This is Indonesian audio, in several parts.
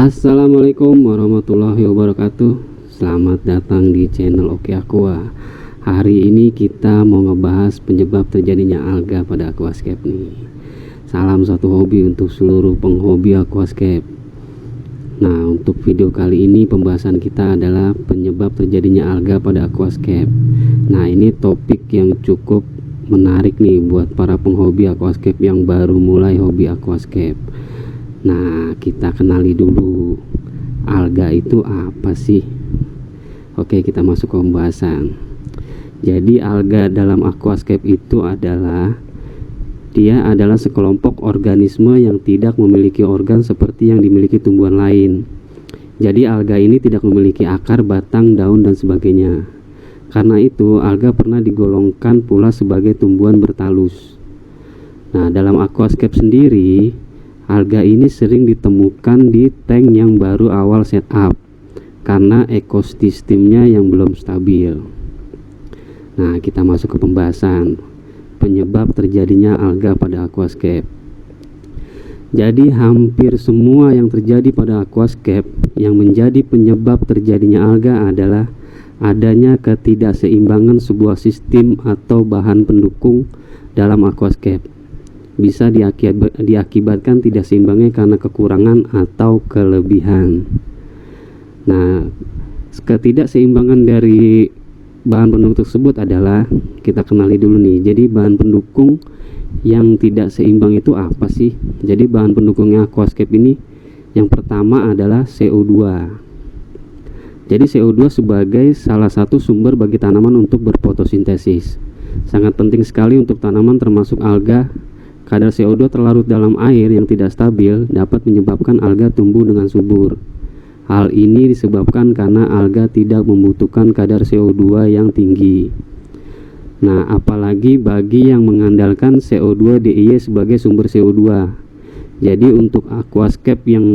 Assalamualaikum warahmatullahi wabarakatuh. Selamat datang di channel Oke Aqua. Hari ini kita mau ngebahas penyebab terjadinya alga pada aquascape nih. Salam satu hobi untuk seluruh penghobi aquascape. Nah, untuk video kali ini pembahasan kita adalah penyebab terjadinya alga pada aquascape. Nah, ini topik yang cukup menarik nih buat para penghobi aquascape yang baru mulai hobi aquascape. Nah, kita kenali dulu alga itu apa sih. Oke, kita masuk ke pembahasan. Jadi alga dalam aquascape itu adalah sekelompok organisme yang tidak memiliki organ seperti yang dimiliki tumbuhan lain. Jadi alga ini tidak memiliki akar, batang, daun dan sebagainya. Karena itu alga pernah digolongkan pula sebagai tumbuhan bertalus. Nah, dalam aquascape sendiri, alga ini sering ditemukan di tank yang baru awal setup karena ekosistemnya yang belum stabil. Nah, kita masuk ke pembahasan penyebab terjadinya alga pada aquascape. Jadi hampir semua yang terjadi pada aquascape yang menjadi penyebab terjadinya alga adalah adanya ketidakseimbangan sebuah sistem atau bahan pendukung dalam aquascape. Bisa diakibatkan tidak seimbangnya karena kekurangan atau kelebihan. Nah, ketidakseimbangan dari bahan pendukung tersebut adalah, kita kenali dulu nih. Jadi bahan pendukung yang tidak seimbang itu apa sih? Jadi bahan pendukungnya aquascape ini yang pertama adalah CO2. Jadi CO2 sebagai salah satu sumber bagi tanaman untuk berfotosintesis. Sangat penting sekali untuk tanaman termasuk alga. Kadar CO2 terlarut dalam air yang tidak stabil dapat menyebabkan alga tumbuh dengan subur. Hal ini disebabkan karena alga tidak membutuhkan kadar CO2 yang tinggi. Nah, apalagi bagi yang mengandalkan CO2 DIY sebagai sumber CO2. Jadi untuk aquascape yang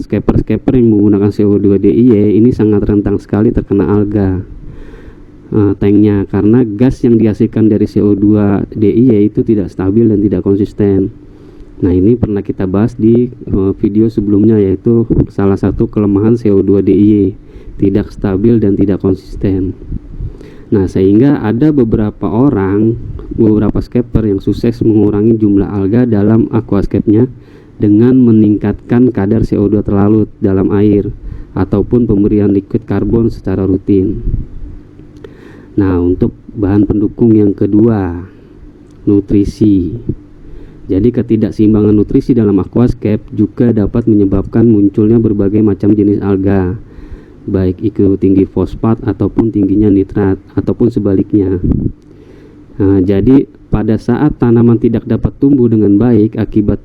scaper yang menggunakan CO2 DIY ini sangat rentan sekali terkena alga. Tanknya, karena gas yang dihasilkan dari CO2 DIY itu tidak stabil dan tidak konsisten. Nah, ini pernah kita bahas di video sebelumnya, yaitu salah satu kelemahan CO2 DIY, tidak stabil dan tidak konsisten. Nah, sehingga ada beberapa scaper yang sukses mengurangi jumlah alga dalam aquascape-nya dengan meningkatkan kadar CO2 terlarut dalam air ataupun pemberian liquid karbon secara rutin. Nah, untuk bahan pendukung yang kedua, nutrisi. Jadi ketidakseimbangan nutrisi dalam aquascape juga dapat menyebabkan munculnya berbagai macam jenis alga, baik itu tinggi fosfat ataupun tingginya nitrat ataupun sebaliknya. Nah, jadi pada saat tanaman tidak dapat tumbuh dengan baik akibat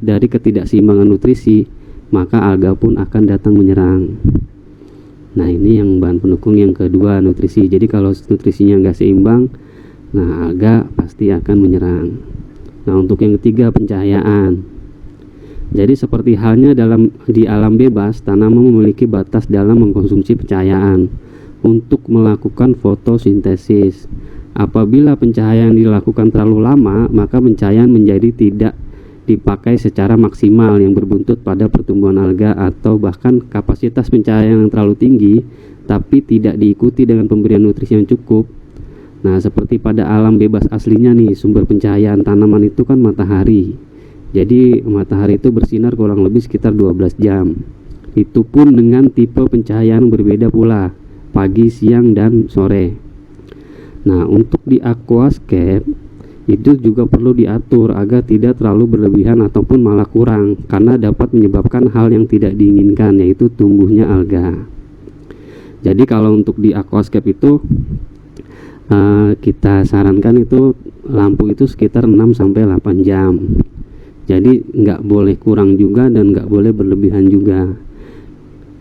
dari ketidakseimbangan nutrisi, maka alga pun akan datang menyerang. Nah, ini yang bahan pendukung yang kedua, nutrisi. Jadi kalau nutrisinya nggak seimbang, nah alga pasti akan menyerang. Nah, untuk yang ketiga, pencahayaan. Jadi seperti halnya di alam bebas, tanaman memiliki batas dalam mengkonsumsi pencahayaan untuk melakukan fotosintesis. Apabila pencahayaan dilakukan terlalu lama, maka pencahayaan menjadi tidak dipakai secara maksimal yang berbuntut pada pertumbuhan alga, atau bahkan kapasitas pencahayaan yang terlalu tinggi tapi tidak diikuti dengan pemberian nutrisi yang cukup. Nah, seperti pada alam bebas aslinya nih, sumber pencahayaan tanaman itu kan matahari. Jadi matahari itu bersinar kurang lebih sekitar 12 jam. Itu pun dengan tipe pencahayaan berbeda pula, pagi, siang, dan sore. Nah, untuk di aquascape itu juga perlu diatur agar tidak terlalu berlebihan ataupun malah kurang, karena dapat menyebabkan hal yang tidak diinginkan, yaitu tumbuhnya alga. Jadi kalau untuk di aquascape itu kita sarankan itu lampu itu sekitar 6-8 jam. Jadi nggak boleh kurang juga dan nggak boleh berlebihan juga.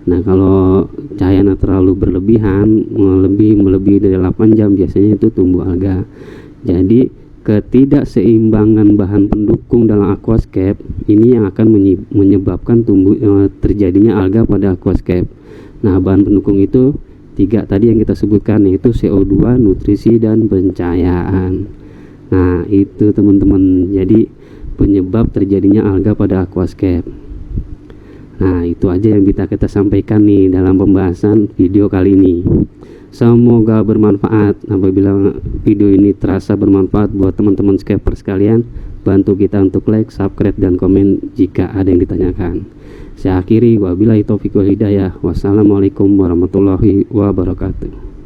Nah, kalau cahayanya terlalu berlebihan, melebihi dari 8 jam, biasanya itu tumbuh alga. Jadi ketidakseimbangan bahan pendukung dalam aquascape ini yang akan menyebabkan terjadinya alga pada aquascape. Nah, bahan pendukung itu 3 tadi yang kita sebutkan, yaitu CO2, nutrisi, dan pencahayaan. Nah, itu teman-teman, jadi penyebab terjadinya alga pada aquascape. Nah, itu aja yang bisa kita sampaikan nih dalam pembahasan video kali ini. Semoga bermanfaat. Apabila video ini terasa bermanfaat buat teman-teman scalper sekalian, bantu kita untuk like, subscribe, dan komen jika ada yang ditanyakan. Saya akhiri, wabillahi taufiq wal hidayah. Wassalamualaikum warahmatullahi wabarakatuh.